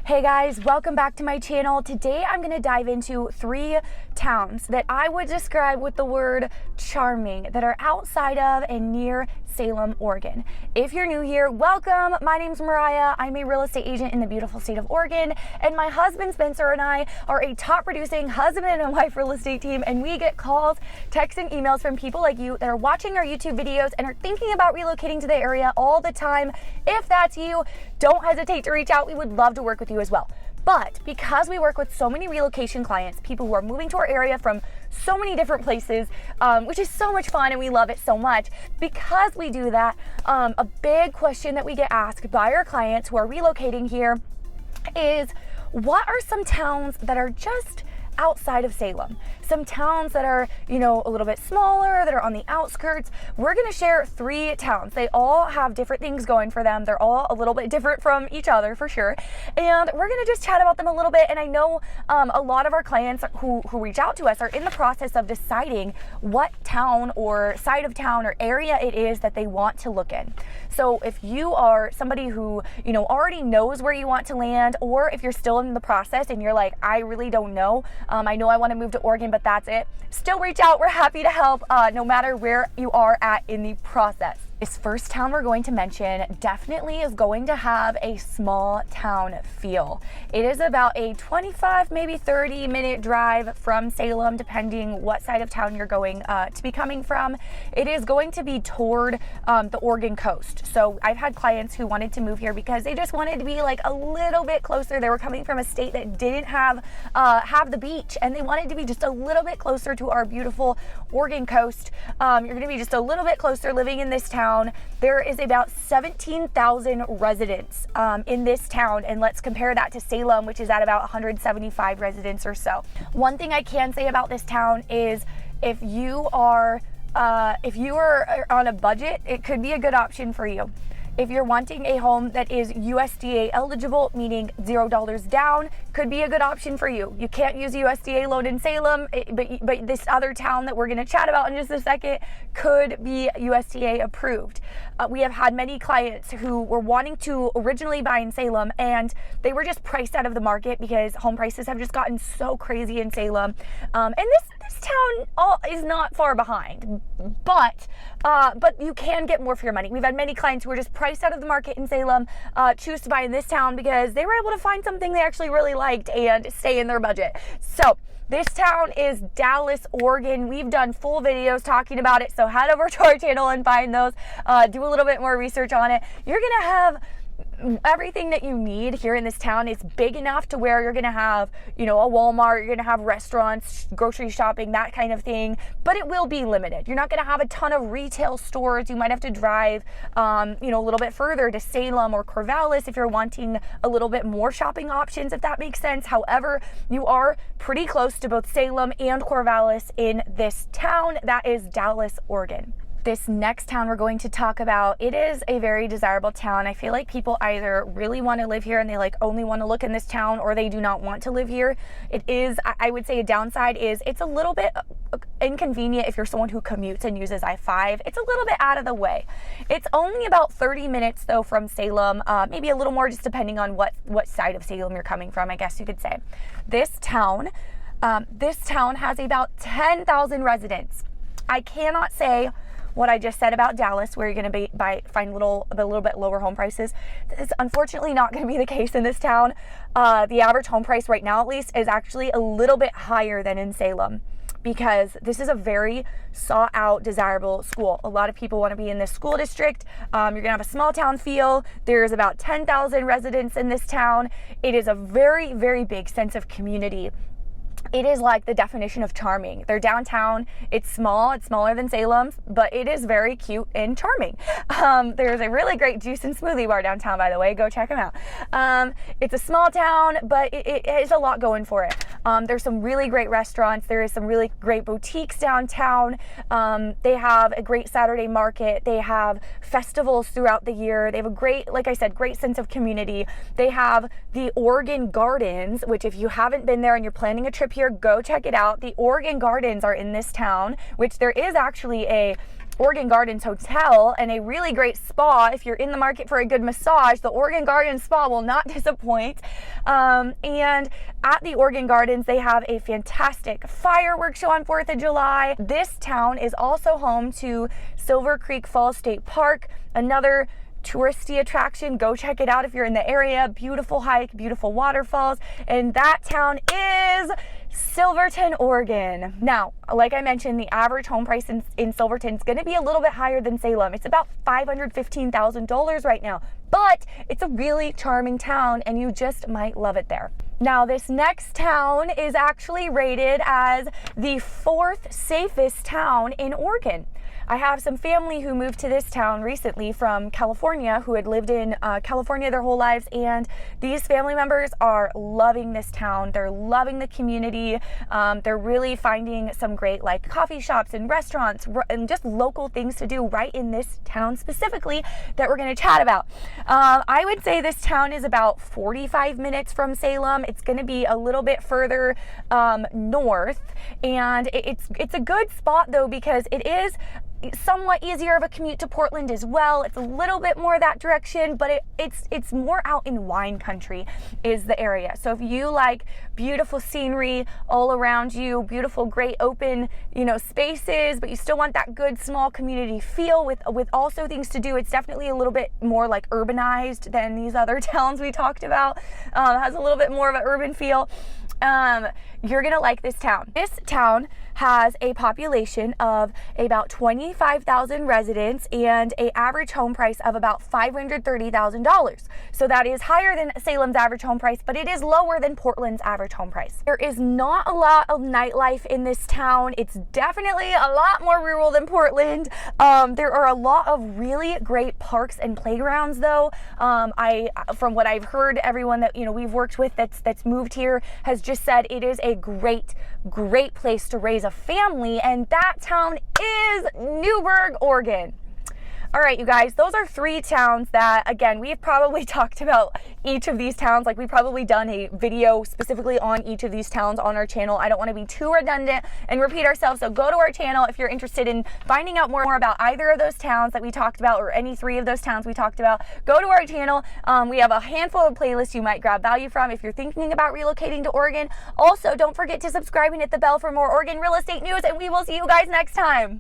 Hey guys, welcome back to my channel. Today I'm going to dive into 3 towns that I would describe with the word charming that are outside of and near Salem, Oregon. If you're new here, welcome. My name's Mariah. I'm a real estate agent in the beautiful state of Oregon, and my husband Spencer and I are a top producing husband and wife real estate team, and we get calls, texts, and emails from people like you that are watching our YouTube videos and are thinking about relocating to the area all the time. If that's you, don't hesitate to reach out. We would love to work with you as well. But because we work with so many relocation clients, people who are moving to our area from so many different places, which is so much fun and we love it so much, because we do that, a big question that we get asked by our clients who are relocating here is, what are some towns that are just outside of Salem? Some towns that are, a little bit smaller, that are on the outskirts. We're going to share 3 towns. They all have different things going for them. They're all a little bit different from each other for sure. And we're going to just chat about them a little bit. And I know a lot of our clients who reach out to us are in the process of deciding what town or side of town or area it is that they want to look in. So if you are somebody who, already knows where you want to land, or if you're still in the process and you're like, I really don't know, I know I want to move to Oregon, but that's it, still reach out. We're happy to help no matter where you are at in the process. This first town we're going to mention definitely is going to have a small town feel. It is about a 25, maybe 30-minute drive from Salem, depending what side of town you're going to be coming from. It is going to be toward the Oregon coast. So I've had clients who wanted to move here because they just wanted to be like a little bit closer. They were coming from a state that didn't have the beach, and they wanted to be just a little bit closer to our beautiful Oregon coast. You're going to be just a little bit closer living in this town. There is about 17,000 residents in this town, and let's compare that to Salem, which is at about 175 residents or so. One thing I can say about this town is if you are on a budget, it could be a good option for you. If you're wanting a home that is USDA eligible, meaning $0 down, could be a good option for you. You can't use a USDA loan in Salem, but this other town that we're going to chat about in just a second could be USDA approved. We have had many clients who were wanting to originally buy in Salem, and they were just priced out of the market because home prices have just gotten so crazy in Salem. And this town is not far behind, but you can get more for your money. We've had many clients who were just priced out of the market in Salem, choose to buy in this town because they were able to find something they actually really liked and stay in their budget. So this town is Dallas, Oregon. We've done full videos talking about it, so head over to our channel and find those. Do a little bit more research on it. You're gonna have everything that you need here in this town. Is big enough to where you're gonna have, a Walmart, you're gonna have restaurants, grocery shopping, that kind of thing, but it will be limited. You're not gonna have a ton of retail stores. You might have to drive, a little bit further to Salem or Corvallis if you're wanting a little bit more shopping options, if that makes sense. However, you are pretty close to both Salem and Corvallis in this town. That is Dallas, Oregon. This next town we're going to talk about, it is a very desirable town. I feel like people either really want to live here and they only want to look in this town, or they do not want to live here. It is, I would say a downside is it's a little bit inconvenient if you're someone who commutes and uses I-5. It's a little bit out of the way. It's only about 30 minutes though from Salem, maybe a little more just depending on what side of Salem you're coming from, I guess you could say. This town has about 10,000 residents. I cannot say what I just said about Dallas, where you're going to find a little bit lower home prices. It's unfortunately not going to be the case in this town. The average home price right now, at least, is actually a little bit higher than in Salem, because this is a very sought out, desirable school. A lot of people want to be in this school district. You're going to have a small town feel. There's about 10,000 residents in this town. It is a very, very big sense of community. It is like the definition of charming. They're downtown. It's small. It's smaller than Salem, but it is very cute and charming. There's a really great juice and smoothie bar downtown, by the way. Go check them out. It's a small town, but it has a lot going for it. There's some really great restaurants. There is some really great boutiques downtown. They have a great Saturday market. They have festivals throughout the year. They have a great, like I said, great sense of community. They have the Oregon Gardens, which if you haven't been there and you're planning a trip here, go check it out. The Oregon Gardens are in this town, which there is actually a Oregon Gardens Hotel and a really great spa. If you're in the market for a good massage, the Oregon Gardens Spa will not disappoint. And at the Oregon Gardens, they have a fantastic fireworks show on 4th of July. This town is also home to Silver Creek Falls State Park, another touristy attraction. Go check it out if you're in the area. Beautiful hike, beautiful waterfalls, and that town is Silverton, Oregon. Now, like I mentioned, the average home price in Silverton is going to be a little bit higher than Salem. It's about $515,000 right now, but it's a really charming town and you just might love it there. Now, this next town is actually rated as the 4th safest town in Oregon. I have some family who moved to this town recently from California who had lived in California their whole lives, and these family members are loving this town. They're loving the community. They're really finding some great like coffee shops and restaurants and just local things to do right in this town specifically that we're going to chat about. I would say this town is about 45 minutes from Salem. It's going to be a little bit further north, and it's a good spot though because it is somewhat easier of a commute to Portland as well. It's a little bit more that direction, but it's more out in wine country is the area. So if you like beautiful scenery all around you, beautiful, great open, spaces, but you still want that good small community feel with also things to do, it's definitely a little bit more like urbanized than these other towns we talked about. Has a little bit more of an urban feel. You're gonna like this town. This town has a population of about 25,000 residents and an average home price of about $530,000. So that is higher than Salem's average home price, but it is lower than Portland's average home price. There is not a lot of nightlife in this town. It's definitely a lot more rural than Portland. There are a lot of really great parks and playgrounds though. From what I've heard, everyone that we've worked with that's moved here has just said it is a great place to raise a family, and that town is Newberg, Oregon. All right, you guys, those are 3 towns that, again, we've probably talked about each of these towns. Like, we've probably done a video specifically on each of these towns on our channel. I don't want to be too redundant and repeat ourselves, so go to our channel if you're interested in finding out more about either of those towns that we talked about or any 3 of those towns we talked about. Go to our channel. We have a handful of playlists you might grab value from if you're thinking about relocating to Oregon. Also, don't forget to subscribe and hit the bell for more Oregon real estate news, and we will see you guys next time.